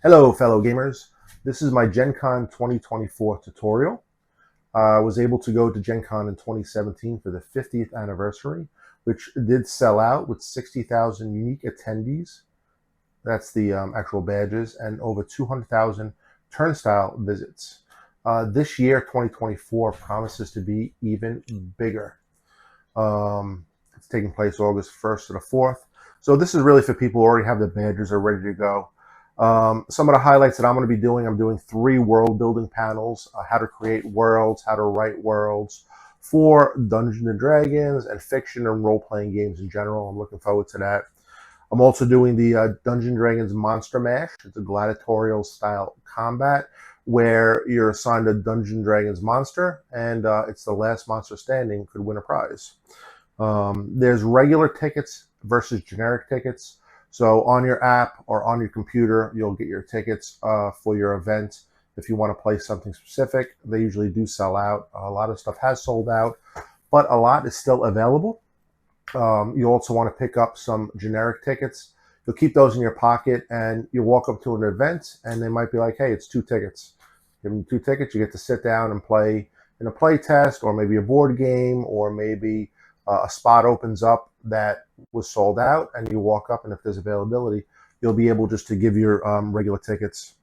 Hello, fellow gamers. This is my GenCon 2024 tutorial. I was able to go to GenCon in 2017 for the 50th anniversary, which did sell out with 60,000 unique attendees. That's the actual badges, and over 200,000 turnstile visits. This year, 2024, promises to be even bigger. It's taking place August 1st to the 4th. So this is really for people who already have the badges, are ready to go. Some of the highlights that I'm going to be doing, I'm doing 3 world building panels, how to create worlds, how to write worlds for Dungeons and Dragons and fiction and role-playing games in general. I'm looking forward to that. I'm also doing the Dungeons & Dragons Monster Mash. It's a gladiatorial style combat where you're assigned a Dungeons & Dragons monster, and it's the last monster standing could win a prize. There's regular tickets versus generic tickets. So on your app or on your computer, you'll get your tickets for your event. If you want to play something specific, they usually do sell out. A lot of stuff has sold out, but a lot is still available. You also want to pick up some generic tickets. You'll keep those in your pocket, and you walk up to an event, and they might be like, hey, it's 2 tickets. Give them 2 tickets. You get to sit down and play in a play test, or maybe a board game, or maybe a spot opens up that was sold out, and you walk up, and if there's availability, you'll be able just to give your regular tickets.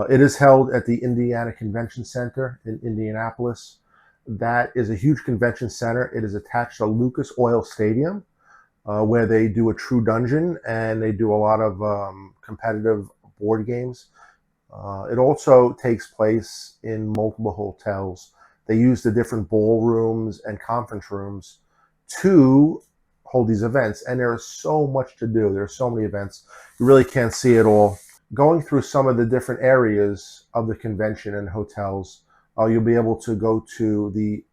It is held at the Indiana Convention Center in Indianapolis. That is a huge convention center. It is attached to Lucas Oil Stadium, where they do a true dungeon, and they do a lot of competitive board games. It also takes place in multiple hotels. They use the different ballrooms and conference rooms to hold these events, and there is so much to do. There are so many events. You really can't see it all. Going through some of the different areas of the convention and hotels, you'll be able to go to the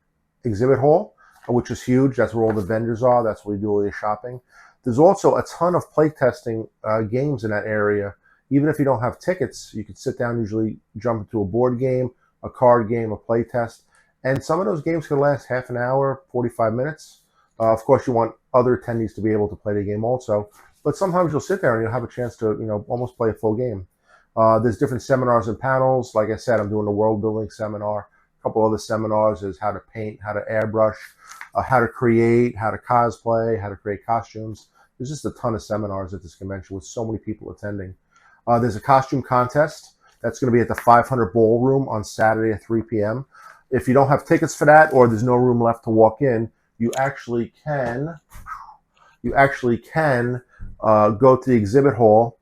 exhibit hall, which is huge. That's where all the vendors are. That's where you do all your shopping. There's also a ton of playtesting games in that area. Even if you don't have tickets, you can sit down, usually jump into a board game, a card game, a playtest. And some of those games can last half an hour, 45 minutes. Of course, you want other attendees to be able to play the game also. But sometimes you'll sit there and you'll have a chance to, almost play a full game. There's different seminars and panels. Like I said, I'm doing a world building seminar. A couple other seminars is how to paint, how to airbrush, how to create, how to cosplay, how to create costumes. There's just a ton of seminars at this convention with so many people attending. There's a costume contest that's going to be at the 500 Ballroom on Saturday at 3 p.m. If you don't have tickets for that, or there's no room left to walk in, you actually can go to the exhibit hall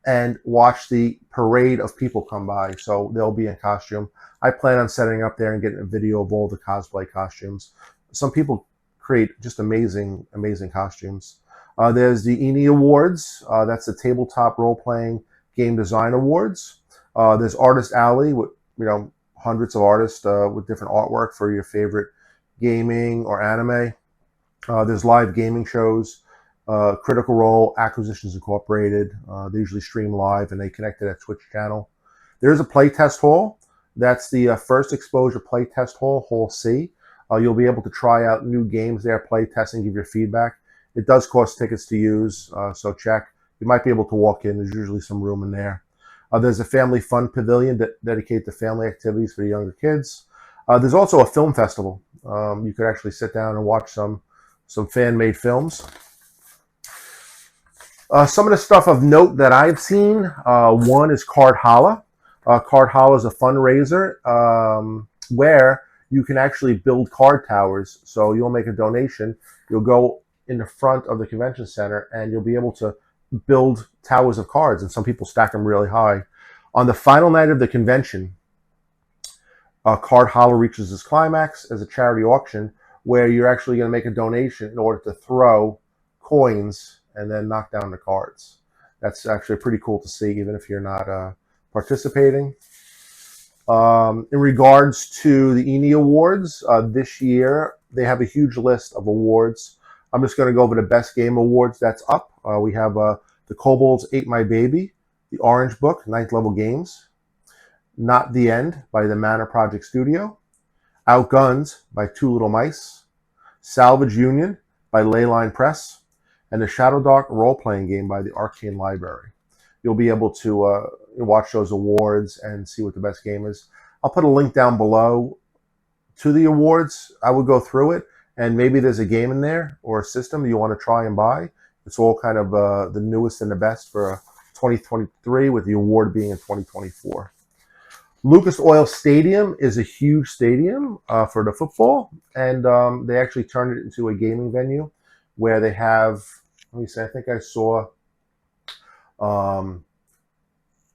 and watch the parade of people come by. So they'll be in costume. I plan on setting up there and getting a video of all the cosplay costumes. Some people create just amazing costumes. There's the Ennie Awards. That's the tabletop role-playing game design awards. There's Artist Alley with hundreds of artists with different artwork for your favorite gaming or anime. There's live gaming shows. Critical Role, Acquisitions Incorporated. They usually stream live, and they connect to that Twitch channel. There's a playtest hall. That's the first exposure playtest hall, Hall C. You'll be able to try out new games there, play test, and give your feedback. It does cost tickets to use, so check. You might be able to walk in. There's usually some room in there. There's a family fun pavilion dedicated to family activities for the younger kids. There's also a film festival. You could actually sit down and watch some fan-made films. Some of the stuff of note that I've seen, one is Card Holla. Card Holla is a fundraiser where you can actually build card towers. So you'll make a donation. You'll go in the front of the convention center, and you'll be able to build towers of cards, and some people stack them really high. On the final night of the convention, Card Holla reaches its climax as a charity auction where you're actually going to make a donation in order to throw coins and then knock down the cards. That's actually pretty cool to see, even if you're not participating. In regards to the Ennie Awards, this year they have a huge list of awards. I'm just going to go over the best game awards that's up. We have the Kobolds Ate My Baby, the Orange Book, 9th level games, Not the End by the Mana Project Studio, Outguns by Two Little Mice, Salvage Union by Leyline Press, and the Shadow Dark role-playing game by the Arcane Library. You'll be able to watch those awards and see what the best game is. I'll put a link down below to the awards. I would go through it, and maybe there's a game in there or a system you want to try and buy. It's all kind of the newest and the best for 2023, with the award being in 2024. Lucas Oil Stadium is a huge stadium for the football, and they actually turned it into a gaming venue where they have, let me see, I think I saw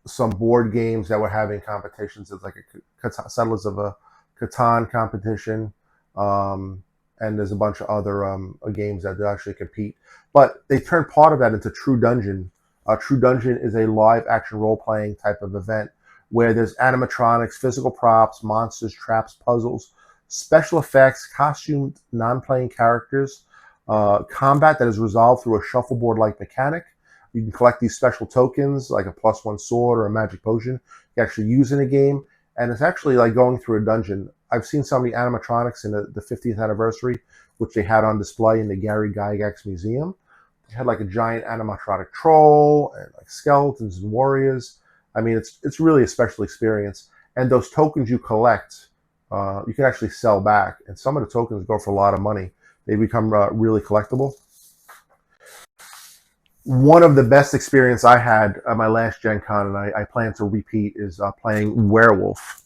some board games that were having competitions. It's like a Settlers of a Catan competition, and there's a bunch of other games that they actually compete. But they turned part of that into True Dungeon. True Dungeon is a live action role-playing type of event where there's animatronics, physical props, monsters, traps, puzzles, special effects, costumed non-playing characters, combat that is resolved through a shuffleboard-like mechanic. You can collect these special tokens like a +1 sword or a magic potion you actually use in a game. And it's actually like going through a dungeon. I've seen some of the animatronics in the 50th anniversary, which they had on display in the Gary Gygax Museum. They had like a giant animatronic troll and like skeletons and warriors. I mean, it's really a special experience. And those tokens you collect, you can actually sell back. And some of the tokens go for a lot of money. They become really collectible. One of the best experience I had at my last Gen Con, and I plan to repeat, is playing Werewolf.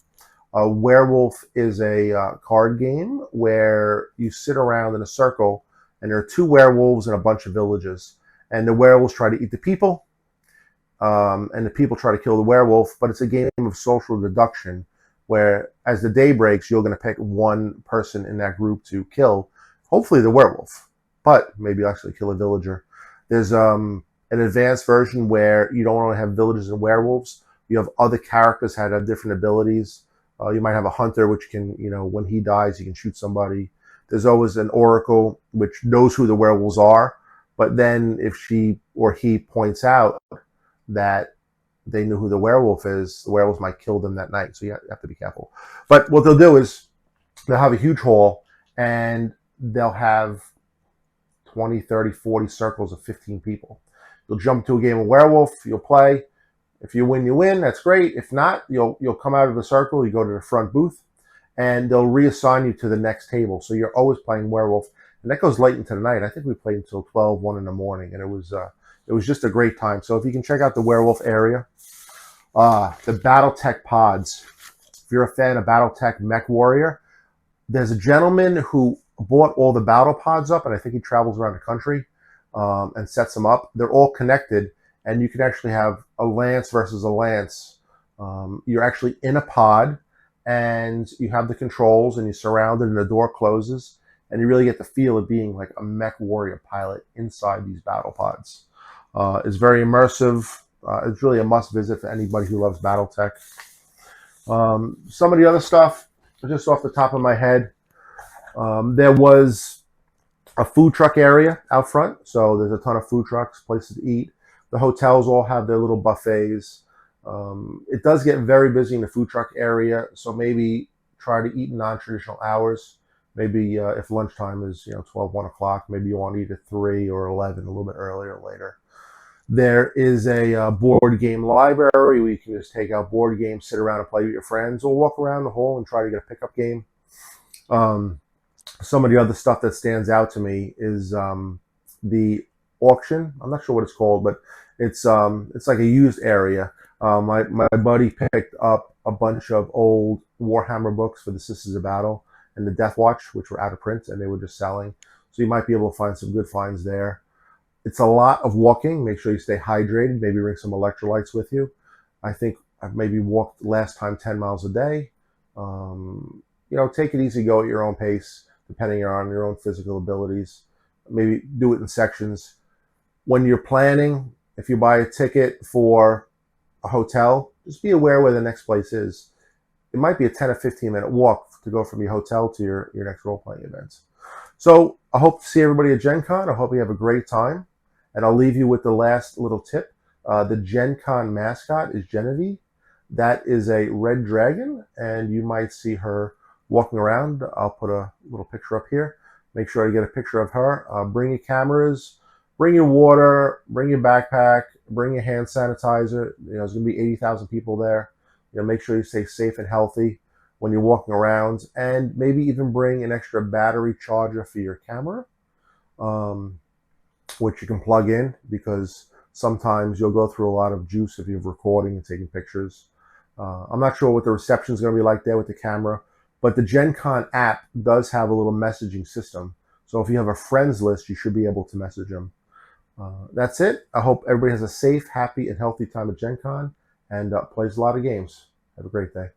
Werewolf is a card game where you sit around in a circle, and there are 2 werewolves and a bunch of villagers. And the werewolves try to eat the people, and the people try to kill the werewolf. But it's a game of social deduction, where as the day breaks, you're going to pick one person in that group to kill, hopefully the werewolf, but maybe actually kill a villager. There's an advanced version where you don't only have villagers and werewolves. You have other characters that have different abilities. You might have a hunter, which can, when he dies, he can shoot somebody. There's always an oracle, which knows who the werewolves are. But then if she or he points out that they knew who the werewolf is, the werewolves might kill them that night. So you have to be careful. But what they'll do is they'll have a huge hall, and they'll have 20, 30, 40 circles of 15 people. You'll jump to a game of werewolf, you'll play. If you win, you win. That's great. If not, you'll come out of the circle, you go to the front booth, and they'll reassign you to the next table. So you're always playing werewolf. And that goes late into the night. I think we played until 12, 1 in the morning, and it was just a great time. So if you can check out the werewolf area, the BattleTech pods. If you're a fan of BattleTech Mech Warrior, there's a gentleman who bought all the battle pods up, and I think he travels around the country and sets them up. They're all connected, and you can actually have a lance versus a lance. You're actually in a pod, and you have the controls, and you're surrounded, and the door closes, and you really get the feel of being like a mech warrior pilot inside these battle pods. It's very immersive. It's really a must visit for anybody who loves BattleTech. Some of the other stuff, just off the top of my head, there was a food truck area out front. So there's a ton of food trucks, places to eat. The hotels all have their little buffets. It does get very busy in the food truck area. So maybe try to eat in non-traditional hours. Maybe if lunchtime is 12, 1 o'clock, maybe you want to eat at 3 or 11, a little bit earlier or later. There is a board game library where you can just take out board games, sit around and play with your friends, or walk around the hall and try to get a pickup game. Some of the other stuff that stands out to me is the auction. I'm not sure what it's called, but it's like a used area. My buddy picked up a bunch of old Warhammer books for the Sisters of Battle and the Death Watch, which were out of print, and they were just selling. So you might be able to find some good finds there. It's a lot of walking. Make sure you stay hydrated. Maybe bring some electrolytes with you. I think I've maybe walked last time 10 miles a day. Take it easy, go at your own pace, depending on your own physical abilities. Maybe do it in sections. When you're planning, if you buy a ticket for a hotel, just be aware where the next place is. It might be a 10 or 15 minute walk to go from your hotel to your next role-playing events. So I hope to see everybody at Gen Con. I hope you have a great time. And I'll leave you with the last little tip. The Gen Con mascot is Genevieve. That is a red dragon, and you might see her walking around. I'll put a little picture up here. Make sure to get a picture of her. Bring your cameras, bring your water, bring your backpack, bring a hand sanitizer. There's going to be 80,000 people there. Make sure you stay safe and healthy when you're walking around, and maybe even bring an extra battery charger for your camera, which you can plug in, because sometimes you'll go through a lot of juice if you're recording and taking pictures. I'm not sure what the reception is going to be like there with the camera, but the GenCon app does have a little messaging system. So if you have a friends list, you should be able to message them. That's it. I hope everybody has a safe, happy, and healthy time at GenCon and plays a lot of games. Have a great day.